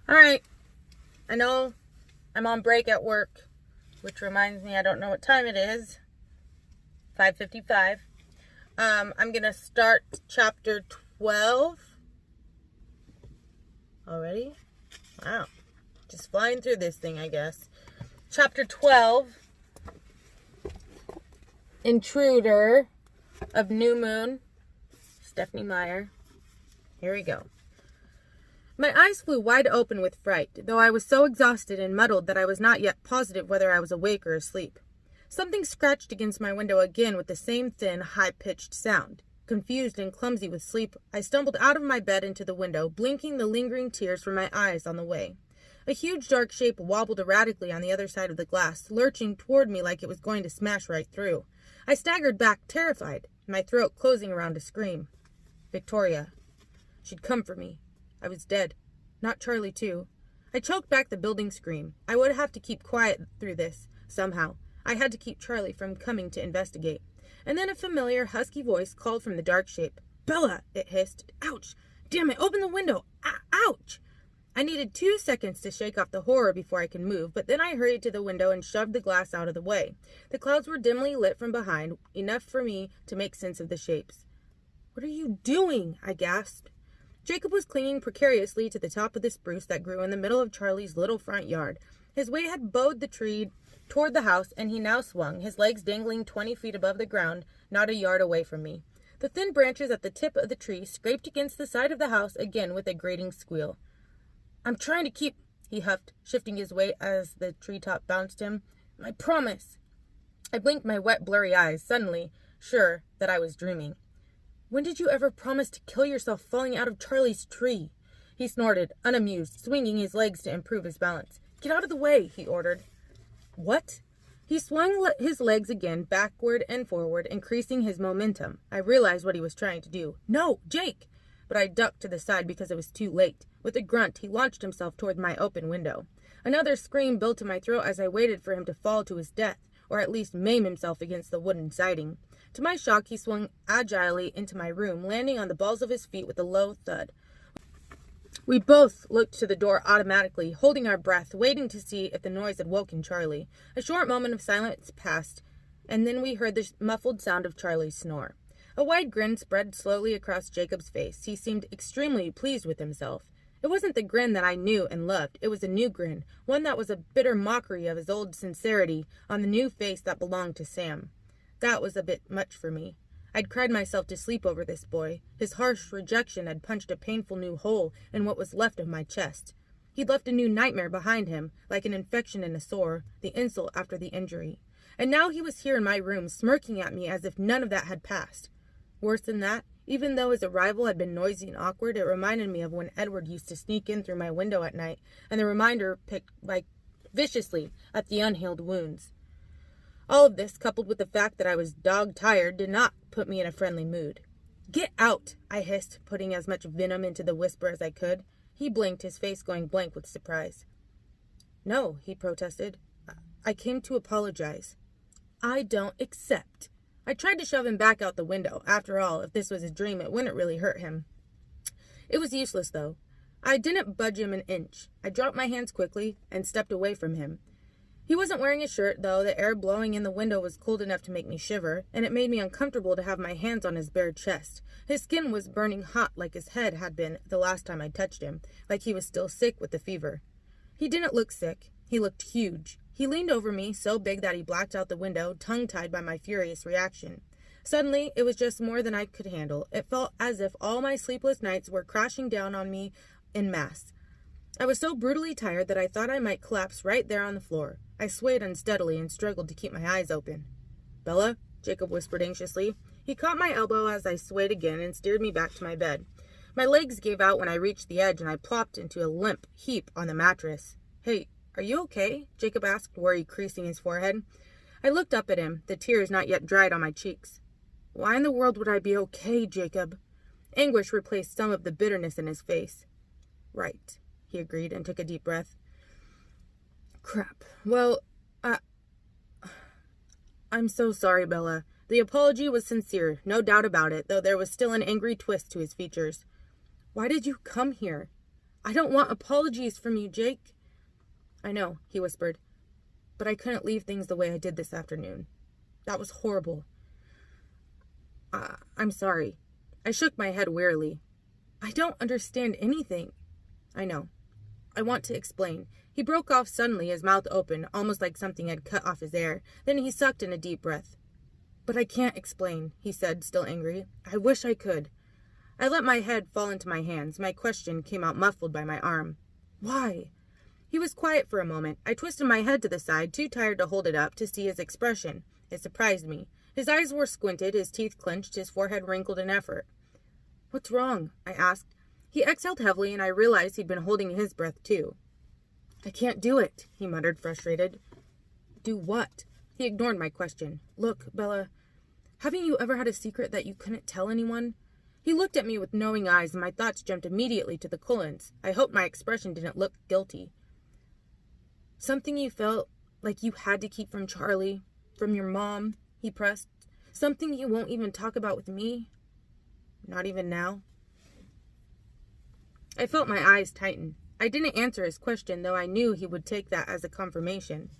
Alright, I know I'm on break at work, which reminds me I don't know what time it is. 5:55. I'm gonna start chapter 12 already. Wow, just flying through this thing, I guess. Chapter 12, Intruder of New Moon, Stephanie Meyer. Here we go. My eyes flew wide open with fright, though I was so exhausted and muddled that I was not yet positive whether I was awake or asleep. Something scratched against my window again with the same thin, high-pitched sound. Confused and clumsy with sleep, I stumbled out of my bed into the window, blinking the lingering tears from my eyes on the way. A huge dark shape wobbled erratically on the other side of the glass, lurching toward me like it was going to smash right through. I staggered back, terrified, my throat closing around a scream. Victoria. She'd come for me. I was dead. Not Charlie, too. I choked back the building scream. I would have to keep quiet through this, somehow. I had to keep Charlie from coming to investigate. And then a familiar, husky voice called from the dark shape. "Bella!" it hissed. "Ouch! Damn it! Open the window! Ouch!" I needed 2 seconds to shake off the horror before I could move, but then I hurried to the window and shoved the glass out of the way. The clouds were dimly lit from behind, enough for me to make sense of the shapes. "What are you doing?" I gasped. Jacob was clinging precariously to the top of the spruce that grew in the middle of Charlie's little front yard. His weight had bowed the tree toward the house, and he now swung, his legs dangling 20 feet above the ground, not a yard away from me. The thin branches at the tip of the tree scraped against the side of the house again with a grating squeal. "I'm trying to keep," he huffed, shifting his weight as the treetop bounced him. "I promise." I blinked my wet, blurry eyes, suddenly sure that I was dreaming. "When did you ever promise to kill yourself falling out of Charlie's tree?" He snorted, unamused, swinging his legs to improve his balance. "Get out of the way," he ordered. "What?" He swung his legs again, backward and forward, increasing his momentum. I realized what he was trying to do. "No, Jake!" But I ducked to the side because it was too late. With a grunt, he launched himself toward my open window. Another scream built in my throat as I waited for him to fall to his death, or at least maim himself against the wooden siding. To my shock, he swung agilely into my room, landing on the balls of his feet with a low thud. We both looked to the door automatically, holding our breath, waiting to see if the noise had woken Charlie. A short moment of silence passed, and then we heard the muffled sound of Charlie's snore. A wide grin spread slowly across Jacob's face. He seemed extremely pleased with himself. It wasn't the grin that I knew and loved. It was a new grin, one that was a bitter mockery of his old sincerity on the new face that belonged to Sam. That was a bit much for me. I'd cried myself to sleep over this boy. His harsh rejection had punched a painful new hole in what was left of my chest. He'd left a new nightmare behind him, like an infection in a sore, the insult after the injury. And now he was here in my room, smirking at me as if none of that had passed. Worse than that, even though his arrival had been noisy and awkward, it reminded me of when Edward used to sneak in through my window at night, and the reminder picked viciously at the unhealed wounds. All of this, coupled with the fact that I was dog-tired, did not put me in a friendly mood. "Get out," I hissed, putting as much venom into the whisper as I could. He blinked, his face going blank with surprise. "No," he protested. "I came to apologize." "I don't accept." I tried to shove him back out the window. After all, if this was a dream, it wouldn't really hurt him. It was useless, though. I didn't budge him an inch. I dropped my hands quickly and stepped away from him. He wasn't wearing a shirt, though. The air blowing in the window was cold enough to make me shiver, and it made me uncomfortable to have my hands on his bare chest. His skin was burning hot like his head had been the last time I touched him, like he was still sick with the fever. He didn't look sick. He looked huge. He leaned over me, so big that he blacked out the window, tongue-tied by my furious reaction. Suddenly, it was just more than I could handle. It felt as if all my sleepless nights were crashing down on me en masse. I was so brutally tired that I thought I might collapse right there on the floor. I swayed unsteadily and struggled to keep my eyes open. "Bella?" Jacob whispered anxiously. He caught my elbow as I swayed again and steered me back to my bed. My legs gave out when I reached the edge, and I plopped into a limp heap on the mattress. "Hey, are you okay?" Jacob asked, worry creasing his forehead. I looked up at him, the tears not yet dried on my cheeks. "Why in the world would I be okay, Jacob?" Anguish replaced some of the bitterness in his face. "Right," he agreed and took a deep breath. "Crap. Well, I'm so sorry, Bella." The apology was sincere, no doubt about it, though there was still an angry twist to his features. "Why did you come here?" I don't want apologies from you, Jake. I know, he whispered, but I couldn't leave things the way I did this afternoon. That was horrible. I'm sorry. I shook my head wearily. I don't understand anything. I know. I want to explain. He broke off suddenly, his mouth open, almost like something had cut off his air. Then he sucked in a deep breath. But I can't explain, he said, still angry. I wish I could. I let my head fall into my hands. My question came out muffled by my arm. Why? He was quiet for a moment. I twisted my head to the side, too tired to hold it up, to see his expression. It surprised me. His eyes were squinted, his teeth clenched, his forehead wrinkled in effort. What's wrong? I asked. He exhaled heavily, and I realized he'd been holding his breath, too. I can't do it, he muttered, frustrated. Do what? He ignored my question. Look, Bella, haven't you ever had a secret that you couldn't tell anyone? He looked at me with knowing eyes, and my thoughts jumped immediately to the Cullens. I hoped my expression didn't look guilty. Something you felt like you had to keep from Charlie, from your mom, he pressed. Something you won't even talk about with me? Not even now? I felt my eyes tighten. I didn't answer his question, though I knew he would take that as a confirmation.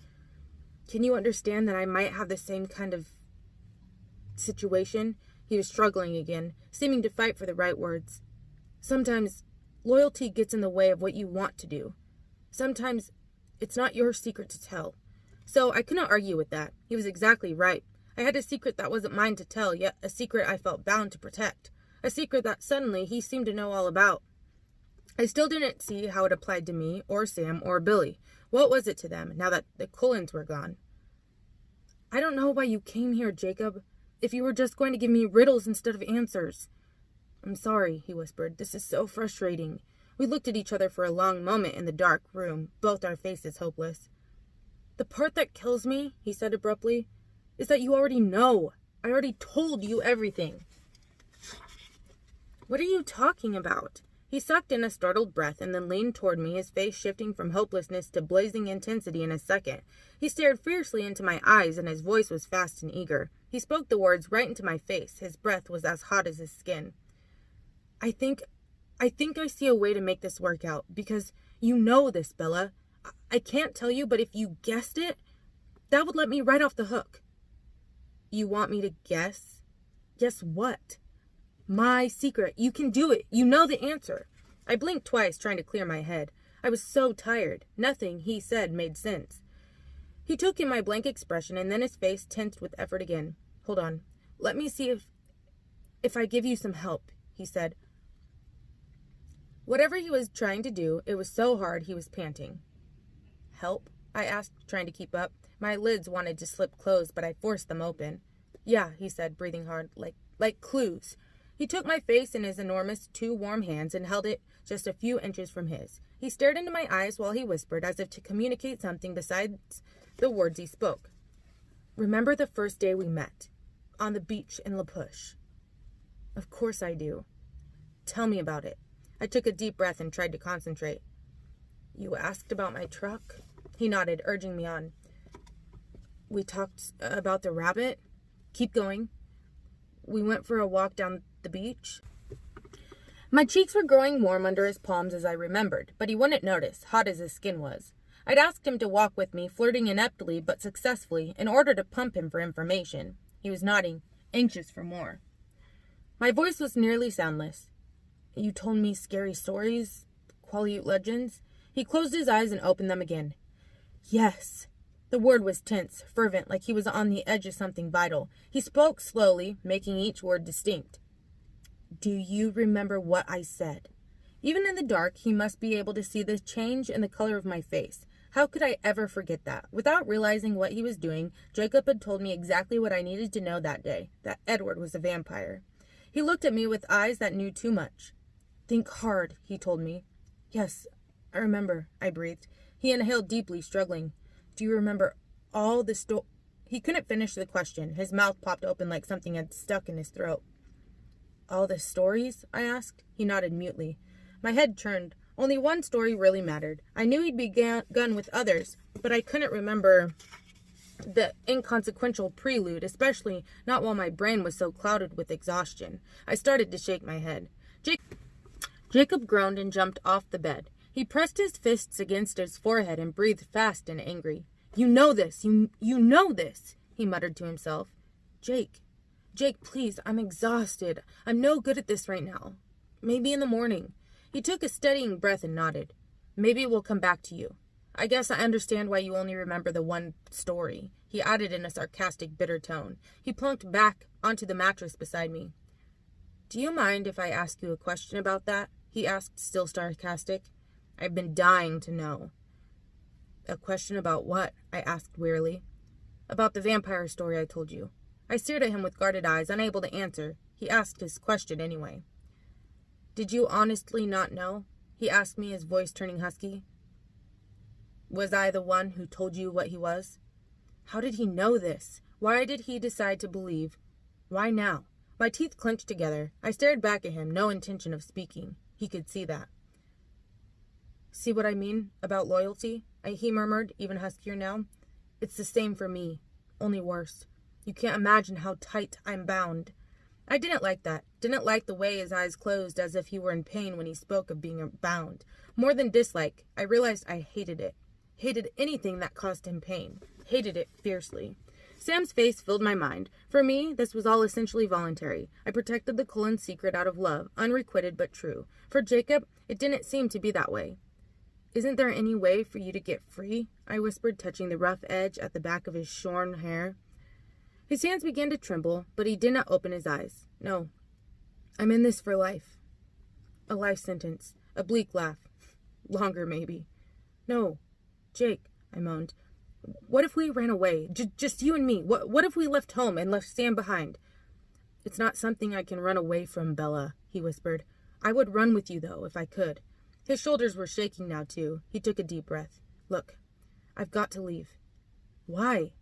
Can you understand that I might have the same kind of situation? He was struggling again, seeming to fight for the right words. Sometimes loyalty gets in the way of what you want to do. Sometimes it's not your secret to tell. So I couldn't argue with that. He was exactly right. I had a secret that wasn't mine to tell, yet a secret I felt bound to protect. A secret that suddenly he seemed to know all about. I still didn't see how it applied to me, or Sam, or Billy. What was it to them, now that the Cullens were gone? I don't know why you came here, Jacob. If you were just going to give me riddles instead of answers. I'm sorry, he whispered. This is so frustrating. We looked at each other for a long moment in the dark room, both our faces hopeless. The part that kills me, he said abruptly, is that you already know. I already told you everything. What are you talking about? He sucked in a startled breath and then leaned toward me, his face shifting from hopelessness to blazing intensity in a second. He stared fiercely into my eyes, and his voice was fast and eager. He spoke the words right into my face. His breath was as hot as his skin. I think I see a way to make this work out, because you know this, Bella. I can't tell you, but if you guessed it, that would let me right off the hook. You want me to guess? Guess what? My secret. You can do it. You know the answer. I blinked twice, trying to clear my head. I was so tired. Nothing he said made sense. He took in my blank expression, and then his face tensed with effort again. Hold on. Let me see if I give you some help, he said. Whatever he was trying to do, it was so hard he was panting. Help? I asked, trying to keep up. My lids wanted to slip closed, but I forced them open. Yeah, he said, breathing hard, like clues. He took my face in his enormous, two warm hands and held it just a few inches from his. He stared into my eyes while he whispered, as if to communicate something besides the words he spoke. Remember the first day we met? On the beach in La Push? Of course I do. Tell me about it. I took a deep breath and tried to concentrate. You asked about my truck? He nodded, urging me on. We talked about the rabbit. Keep going. We went for a walk down the beach. My cheeks were growing warm under his palms as I remembered, but he wouldn't notice, hot as his skin was. I'd asked him to walk with me, flirting ineptly but successfully, in order to pump him for information. He was nodding, anxious for more. My voice was nearly soundless. You told me scary stories? Qualyut legends? He closed his eyes and opened them again. Yes. The word was tense, fervent, like he was on the edge of something vital. He spoke slowly, making each word distinct. Do you remember what I said? Even in the dark, he must be able to see the change in the color of my face. How could I ever forget that? Without realizing what he was doing, Jacob had told me exactly what I needed to know that day, that Edward was a vampire. He looked at me with eyes that knew too much. Think hard, he told me. Yes, I remember, I breathed. He inhaled deeply, struggling. Do you remember all the He couldn't finish the question. His mouth popped open like something had stuck in his throat. All the stories? I asked. He nodded mutely. My head turned. Only one story really mattered. I knew he'd begun with others, but I couldn't remember the inconsequential prelude, especially not while my brain was so clouded with exhaustion. I started to shake my head. Jacob groaned and jumped off the bed. He pressed his fists against his forehead and breathed fast and angry. You know this! You know this! He muttered to himself. Jake, please, I'm exhausted. I'm no good at this right now. Maybe in the morning. He took a steadying breath and nodded. Maybe it will come back to you. I guess I understand why you only remember the one story, he added in a sarcastic, bitter tone. He plunked back onto the mattress beside me. Do you mind if I ask you a question about that? He asked, still sarcastic. I've been dying to know. A question about what? I asked wearily. About the vampire story I told you. I stared at him with guarded eyes, unable to answer. He asked his question anyway. Did you honestly not know? He asked me, his voice turning husky. Was I the one who told you what he was? How did he know this? Why did he decide to believe? Why now? My teeth clenched together. I stared back at him, no intention of speaking. He could see that. See what I mean about loyalty? He murmured, even huskier now. It's the same for me, only worse. You can't imagine how tight I'm bound. I didn't like that. Didn't like the way his eyes closed as if he were in pain when he spoke of being bound. More than dislike, I realized I hated it. Hated anything that caused him pain. Hated it fiercely. Sam's face filled my mind. For me, this was all essentially voluntary. I protected the Cullen secret out of love, unrequited but true. For Jacob, it didn't seem to be that way. Isn't there any way for you to get free? I whispered, touching the rough edge at the back of his shorn hair. His hands began to tremble, but he did not open his eyes. No. I'm in this for life. A life sentence. A bleak laugh. Longer, maybe. No. Jake, I moaned. What if we ran away? Just you and me. What if we left home and left Sam behind? It's not something I can run away from, Bella, he whispered. I would run with you, though, if I could. His shoulders were shaking now, too. He took a deep breath. Look, I've got to leave. Why?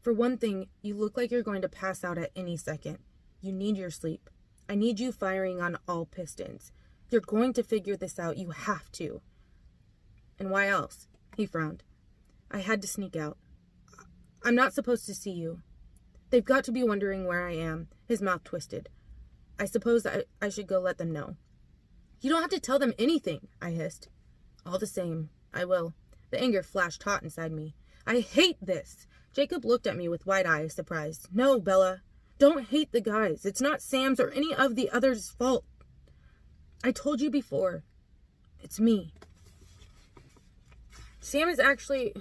For one thing, you look like you're going to pass out at any second. You need your sleep. I need you firing on all pistons. You're going to figure this out. You have to. And why else? He frowned. I had to sneak out. I'm not supposed to see you. They've got to be wondering where I am. His mouth twisted. I suppose I should go let them know. You don't have to tell them anything, I hissed. All the same, I will. The anger flashed hot inside me. I hate this. Jacob looked at me with wide eyes, surprised. No, Bella. Don't hate the guys. It's not Sam's or any of the others' fault. I told you before. It's me. Sam is actually,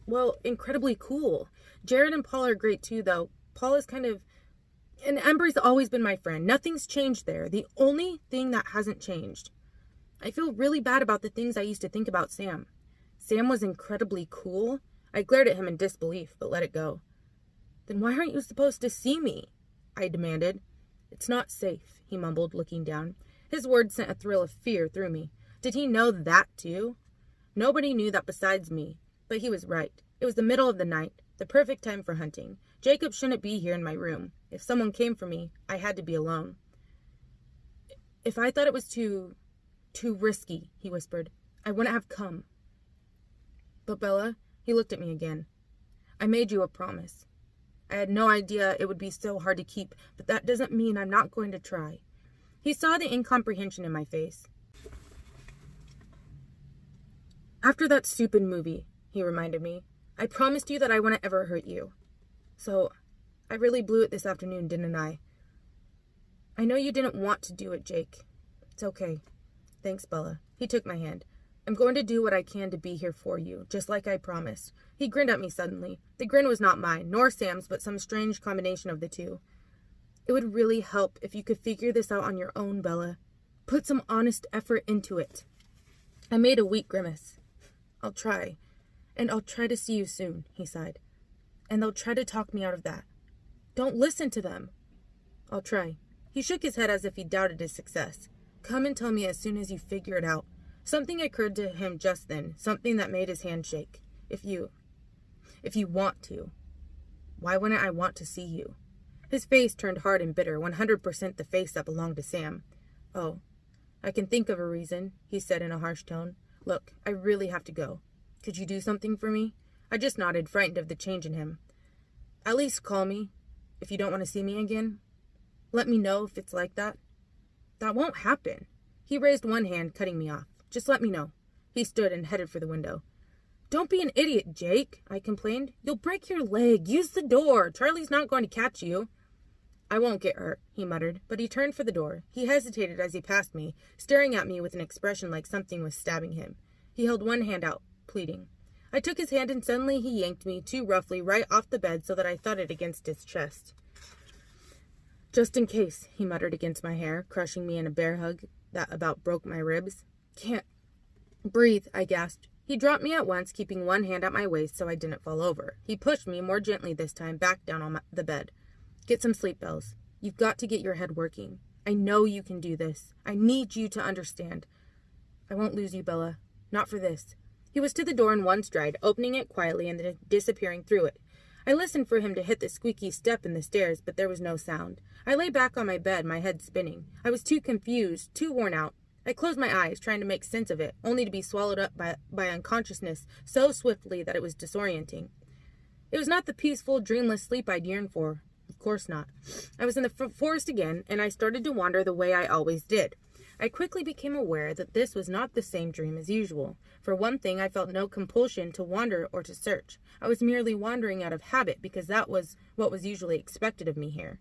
well, incredibly cool. Jared and Paul are great too, though. Paul is kind of... And Ember's always been my friend. Nothing's changed there. The only thing that hasn't changed. I feel really bad about the things I used to think about Sam. Sam was incredibly cool. I glared at him in disbelief, but let it go. Then why aren't you supposed to see me? I demanded. It's not safe, he mumbled, looking down. His words sent a thrill of fear through me. Did he know that too? Nobody knew that besides me, but he was right. It was the middle of the night, the perfect time for hunting. Jacob shouldn't be here in my room. If someone came for me, I had to be alone. If I thought it was too risky, he whispered, I wouldn't have come. But Bella, he looked at me again. I made you a promise. I had no idea it would be so hard to keep, but that doesn't mean I'm not going to try. He saw the incomprehension in my face. After that stupid movie, he reminded me, I promised you that I wouldn't ever hurt you. So, I really blew it this afternoon, didn't I? I know you didn't want to do it, Jake. It's okay. Thanks, Bella. He took my hand. I'm going to do what I can to be here for you, just like I promised. He grinned at me suddenly. The grin was not mine, nor Sam's, but some strange combination of the two. It would really help if you could figure this out on your own, Bella. Put some honest effort into it. I made a weak grimace. I'll try. And I'll try to see you soon, he sighed. And they'll try to talk me out of that. Don't listen to them. I'll try. He shook his head as if he doubted his success. Come and tell me as soon as you figure it out. Something occurred to him just then, something that made his hand shake. If you want to. Why wouldn't I want to see you? His face turned hard and bitter, 100% the face that belonged to Sam. Oh, I can think of a reason, he said in a harsh tone. Look, I really have to go. Could you do something for me? I just nodded, frightened of the change in him. At least call me, if you don't want to see me again. Let me know if it's like that. That won't happen. He raised one hand, cutting me off. Just let me know. He stood and headed for the window. Don't be an idiot, Jake, I complained. You'll break your leg. Use the door. Charlie's not going to catch you. I won't get hurt, he muttered, but he turned for the door. He hesitated as he passed me, staring at me with an expression like something was stabbing him. He held one hand out, pleading. I took his hand and suddenly he yanked me, too roughly, right off the bed so that I thudded against his chest. Just in case, he muttered against my hair, crushing me in a bear hug that about broke my ribs. Can't breathe, I gasped. He dropped me at once, keeping one hand at my waist so I didn't fall over. He pushed me, more gently this time, back down on the bed. Get some sleep, Bells. You've got to get your head working. I know you can do this. I need you to understand. I won't lose you, Bella. Not for this. He was to the door in one stride, opening it quietly and then disappearing through it. I listened for him to hit the squeaky step in the stairs, but there was no sound. I lay back on my bed, my head spinning. I was too confused, too worn out. I closed my eyes, trying to make sense of it, only to be swallowed up by unconsciousness so swiftly that it was disorienting. It was not the peaceful, dreamless sleep I'd yearned for. Of course not. I was in the forest again, and I started to wander the way I always did. I quickly became aware that this was not the same dream as usual. For one thing, I felt no compulsion to wander or to search. I was merely wandering out of habit because that was what was usually expected of me here.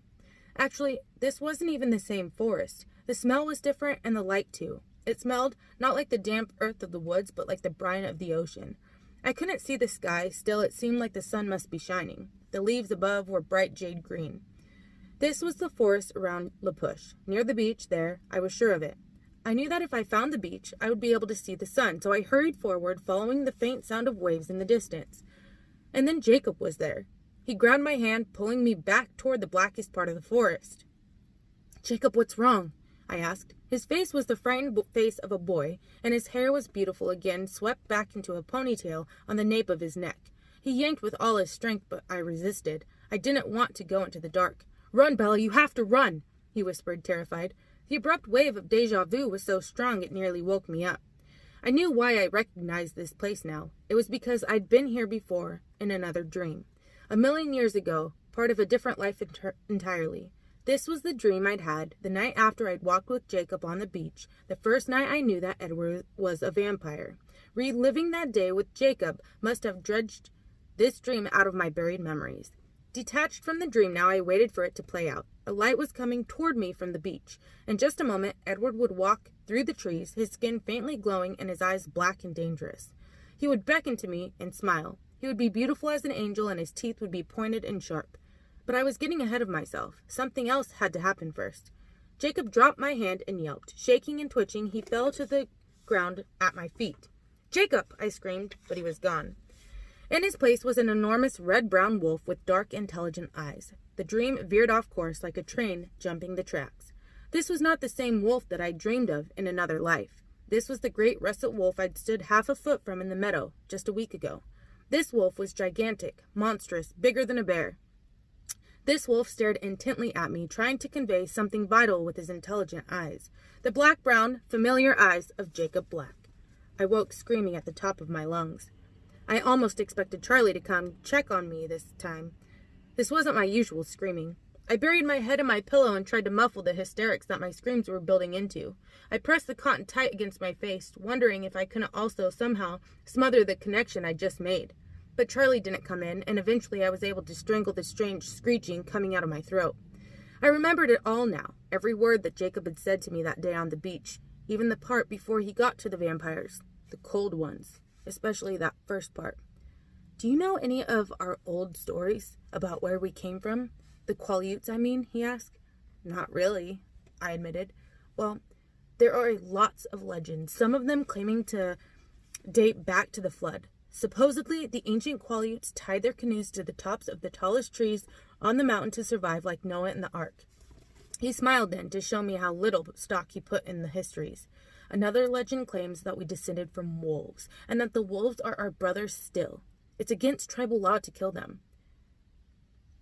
Actually, this wasn't even the same forest. The smell was different and the light too. It smelled not like the damp earth of the woods, but like the brine of the ocean. I couldn't see the sky, still it seemed like the sun must be shining. The leaves above were bright jade green. This was the forest around La Push. Near the beach there, I was sure of it. I knew that if I found the beach, I would be able to see the sun, so I hurried forward, following the faint sound of waves in the distance. And then Jacob was there. He grabbed my hand, pulling me back toward the blackest part of the forest. Jacob, what's wrong? I asked. His face was the frightened face of a boy, and his hair was beautiful again, swept back into a ponytail on the nape of his neck. He yanked with all his strength, but I resisted. I didn't want to go into the dark. Run, Bella, you have to run, he whispered, terrified. The abrupt wave of déjà vu was so strong it nearly woke me up. I knew why I recognized this place now. It was because I'd been here before, in another dream. 1,000,000 years ago, part of a different life entirely. This was the dream I'd had the night after I'd walked with Jacob on the beach, the first night I knew that Edward was a vampire. Reliving that day with Jacob must have dredged this dream out of my buried memories. Detached from the dream now, I waited for it to play out. A light was coming toward me from the beach. In just a moment, Edward would walk through the trees, his skin faintly glowing and his eyes black and dangerous. He would beckon to me and smile. He would be beautiful as an angel, and his teeth would be pointed and sharp. But I was getting ahead of myself. Something else had to happen first. Jacob dropped my hand and yelped. Shaking and twitching, he fell to the ground at my feet. Jacob! I screamed, but he was gone. In his place was an enormous red-brown wolf with dark, intelligent eyes. The dream veered off course like a train jumping the tracks. This was not the same wolf that I'd dreamed of in another life. This was the great russet wolf I'd stood half a foot from in the meadow just a week ago. This wolf was gigantic, monstrous, bigger than a bear. This wolf stared intently at me, trying to convey something vital with his intelligent eyes. The black-brown, familiar eyes of Jacob Black. I woke screaming at the top of my lungs. I almost expected Charlie to come check on me this time. This wasn't my usual screaming. I buried my head in my pillow and tried to muffle the hysterics that my screams were building into. I pressed the cotton tight against my face, wondering if I couldn't also somehow smother the connection I'd just made. But Charlie didn't come in, and eventually I was able to strangle the strange screeching coming out of my throat. I remembered it all now, every word that Jacob had said to me that day on the beach, even the part before he got to the vampires, the cold ones, especially that first part. Do you know any of our old stories about where we came from? The Quileutes, I mean, he asked. Not really, I admitted. Well, there are lots of legends, some of them claiming to date back to the flood. Supposedly, the ancient Quileutes tied their canoes to the tops of the tallest trees on the mountain to survive like Noah in the ark. He smiled then to show me how little stock he put in the histories. Another legend claims that we descended from wolves, and that the wolves are our brothers still. It's against tribal law to kill them.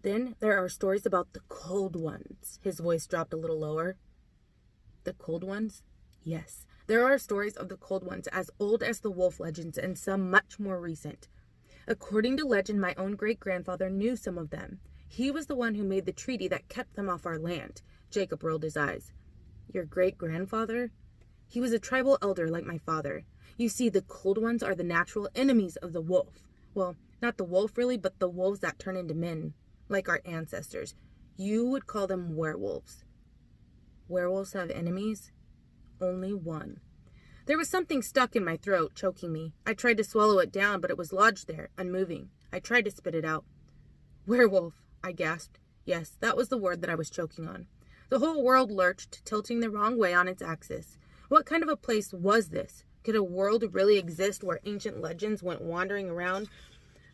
Then there are stories about the cold ones. His voice dropped a little lower. The cold ones? Yes. There are stories of the cold ones as old as the wolf legends and some much more recent. According to legend, my own great-grandfather knew some of them. He was the one who made the treaty that kept them off our land. Jacob rolled his eyes. Your great-grandfather? He was a tribal elder like my father. You see, the cold ones are the natural enemies of the wolf. Well, not the wolf really, but the wolves that turn into men, like our ancestors. You would call them werewolves. Werewolves have enemies? Only one. There was something stuck in my throat, choking me. I tried to swallow it down, but it was lodged there, unmoving. I tried to spit it out. Werewolf, I gasped. Yes, that was the word that I was choking on. The whole world lurched, tilting the wrong way on its axis. What kind of a place was this? Could a world really exist where ancient legends went wandering around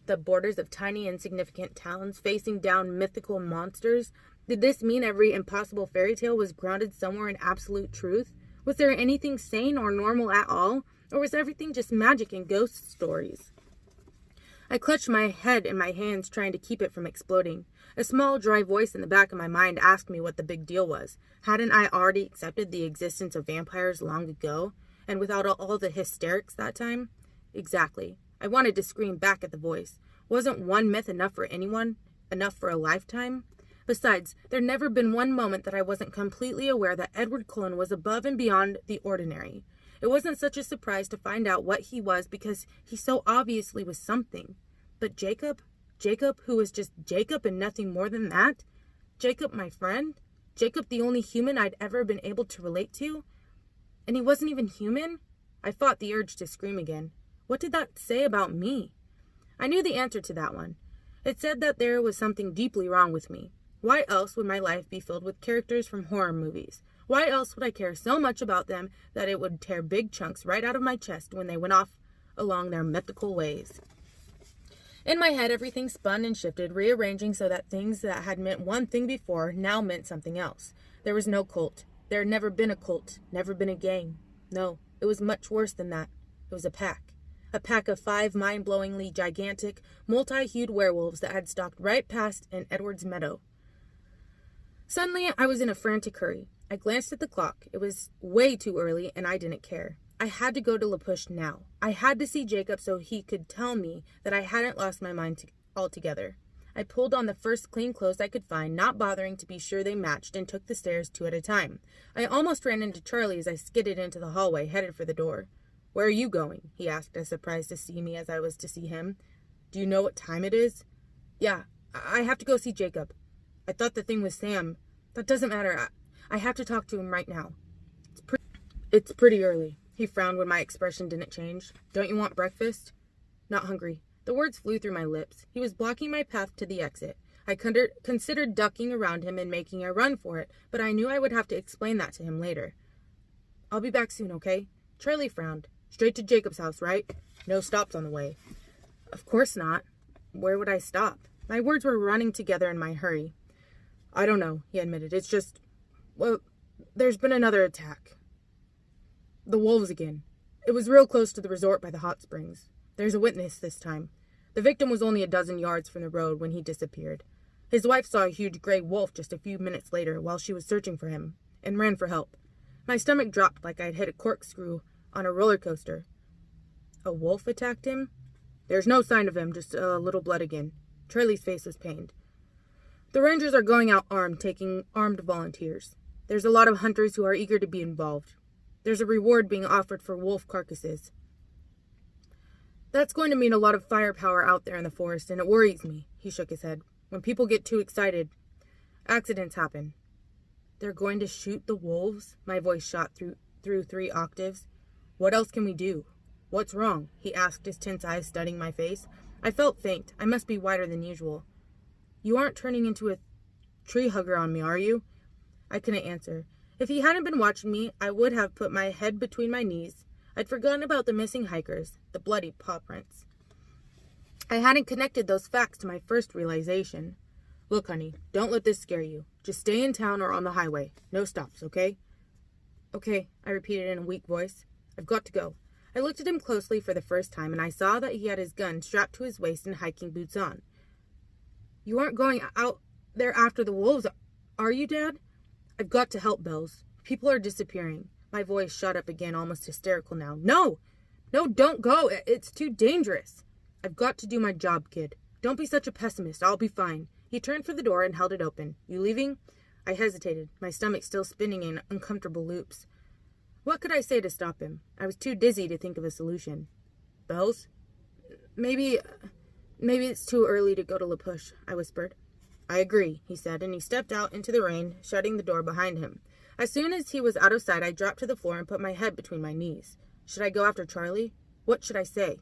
the borders of tiny, insignificant towns, facing down mythical monsters? Did this mean every impossible fairy tale was grounded somewhere in absolute truth? Was there anything sane or normal at all? Or was everything just magic and ghost stories? I clutched my head in my hands, trying to keep it from exploding. A small, dry voice in the back of my mind asked me what the big deal was. Hadn't I already accepted the existence of vampires long ago? And without all the hysterics that time? Exactly. I wanted to scream back at the voice. Wasn't one myth enough for anyone? Enough for a lifetime? Besides, there'd never been one moment that I wasn't completely aware that Edward Cullen was above and beyond the ordinary. It wasn't such a surprise to find out what he was, because he so obviously was something. But Jacob, who was just Jacob and nothing more than that? Jacob, my friend? Jacob, the only human I'd ever been able to relate to? And he wasn't even human? I fought the urge to scream again. What did that say about me? I knew the answer to that one. It said that there was something deeply wrong with me. Why else would my life be filled with characters from horror movies? Why else would I care so much about them that it would tear big chunks right out of my chest when they went off along their mythical ways? In my head, everything spun and shifted, rearranging so that things that had meant one thing before now meant something else. There was no cult. There had never been a cult, never been a gang. No, it was much worse than that. It was a pack. A pack of 5 mind-blowingly gigantic, multi-hued werewolves that had stalked right past in Edward's meadow. Suddenly, I was in a frantic hurry. I glanced at the clock. It was way too early, and I didn't care. I had to go to La Push now. I had to see Jacob so he could tell me that I hadn't lost my mind altogether. I pulled on the first clean clothes I could find, not bothering to be sure they matched, and took the stairs 2 at a time. I almost ran into Charlie as I skidded into the hallway, headed for the door. "Where are you going?" he asked, as surprised to see me as I was to see him. "Do you know what time it is?" "Yeah, I have to go see Jacob." "I thought the thing was Sam." "That doesn't matter. I have to talk to him right now." It's pretty early." He frowned when my expression didn't change. "Don't you want breakfast?" "Not hungry." The words flew through my lips. He was blocking my path to the exit. I considered ducking around him and making a run for it, but I knew I would have to explain that to him later. "I'll be back soon, okay?" Charlie frowned. "Straight to Jacob's house, right? No stops on the way." "Of course not. Where would I stop?" My words were running together in my hurry. "I don't know," he admitted. "It's just, well, there's been another attack. The wolves again. It was real close to the resort by the hot springs. There's a witness this time. The victim was only a dozen yards from the road when he disappeared. His wife saw a huge gray wolf just a few minutes later while she was searching for him, and ran for help. My stomach dropped like I'd hit a corkscrew on a roller coaster. A wolf attacked him? There's no sign of him, just a little blood again. Charlie's face was pained. The rangers are going out armed, taking armed volunteers. There's a lot of hunters who are eager to be involved. There's a reward being offered for wolf carcasses. That's going to mean a lot of firepower out there in the forest, and it worries me. He shook his head. When people get too excited, accidents happen. They're going to shoot the wolves? My voice shot through 3 octaves. What else can we do? What's wrong? He asked, his tense eyes studying my face. I felt faint. I must be whiter than usual. You aren't turning into a tree hugger on me, are you? I couldn't answer. If he hadn't been watching me, I would have put my head between my knees. I'd forgotten about the missing hikers, the bloody paw prints. I hadn't connected those facts to my first realization. Look, honey, don't let this scare you. Just stay in town or on the highway. No stops, okay? Okay, I repeated in a weak voice. I've got to go. I looked at him closely for the first time, and I saw that he had his gun strapped to his waist and hiking boots on. You aren't going out there after the wolves, are you, Dad? I've got to help, Bells. People are disappearing. My voice shot up again, almost hysterical now. No, don't go. It's too dangerous. I've got to do my job, kid. Don't be such a pessimist. I'll be fine. He turned for the door and held it open. You leaving? I hesitated, my stomach still spinning in uncomfortable loops. What could I say to stop him? I was too dizzy to think of a solution. Bells? Maybe it's too early to go to La Push, I whispered. I agree, he said, and he stepped out into the rain, shutting the door behind him. As soon as he was out of sight, I dropped to the floor and put my head between my knees. Should I go after Charlie? What should I say?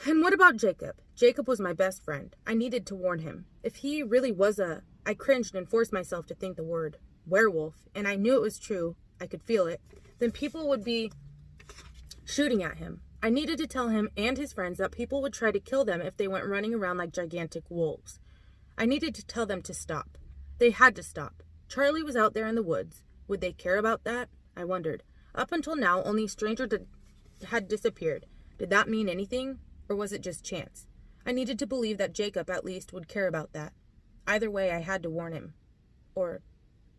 And what about Jacob? Jacob was my best friend. I needed to warn him. If he really was I cringed and forced myself to think the word werewolf, and I knew it was true. I could feel it. Then people would be shooting at him. I needed to tell him and his friends that people would try to kill them if they went running around like gigantic wolves. I needed to tell them to stop. They had to stop. Charlie was out there in the woods. Would they care about that? I wondered. Up until now, only strangers had disappeared. Did that mean anything? Or was it just chance? I needed to believe that Jacob, at least, would care about that. Either way, I had to warn him. Or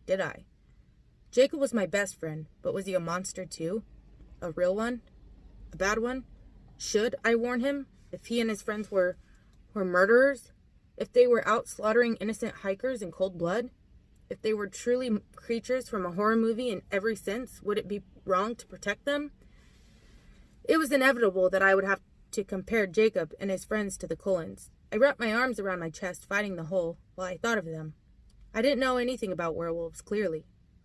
did I? Jacob was my best friend, but was he a monster too? A real one? A bad one? Should I warn him? If he and his friends were murderers? If they were out slaughtering innocent hikers in cold blood? If they were truly creatures from a horror movie in every sense, would it be wrong to protect them? It was inevitable that I would have to compare Jacob and his friends to the Cullens. I wrapped my arms around my chest, fighting the hole, while I thought of them. I didn't know anything about werewolves, clearly.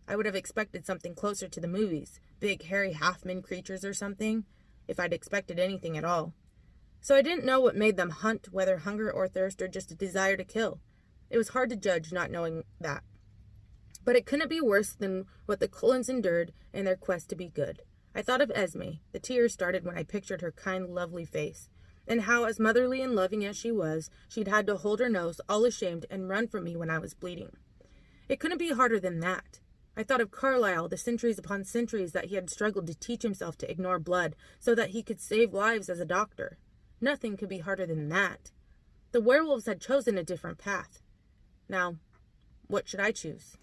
I would have expected something closer to the movies, big, hairy half-men creatures or something, if I'd expected anything at all. So I didn't know what made them hunt, whether hunger or thirst or just a desire to kill. It was hard to judge not knowing that. But it couldn't be worse than what the Cullens endured in their quest to be good. I thought of Esme. The tears started when I pictured her kind, lovely face, and how, as motherly and loving as she was, she'd had to hold her nose, all ashamed, and run from me when I was bleeding. It couldn't be harder than that. I thought of Carlyle, the centuries upon centuries that he had struggled to teach himself to ignore blood so that he could save lives as a doctor. Nothing could be harder than that. The werewolves had chosen a different path. Now, what should I choose?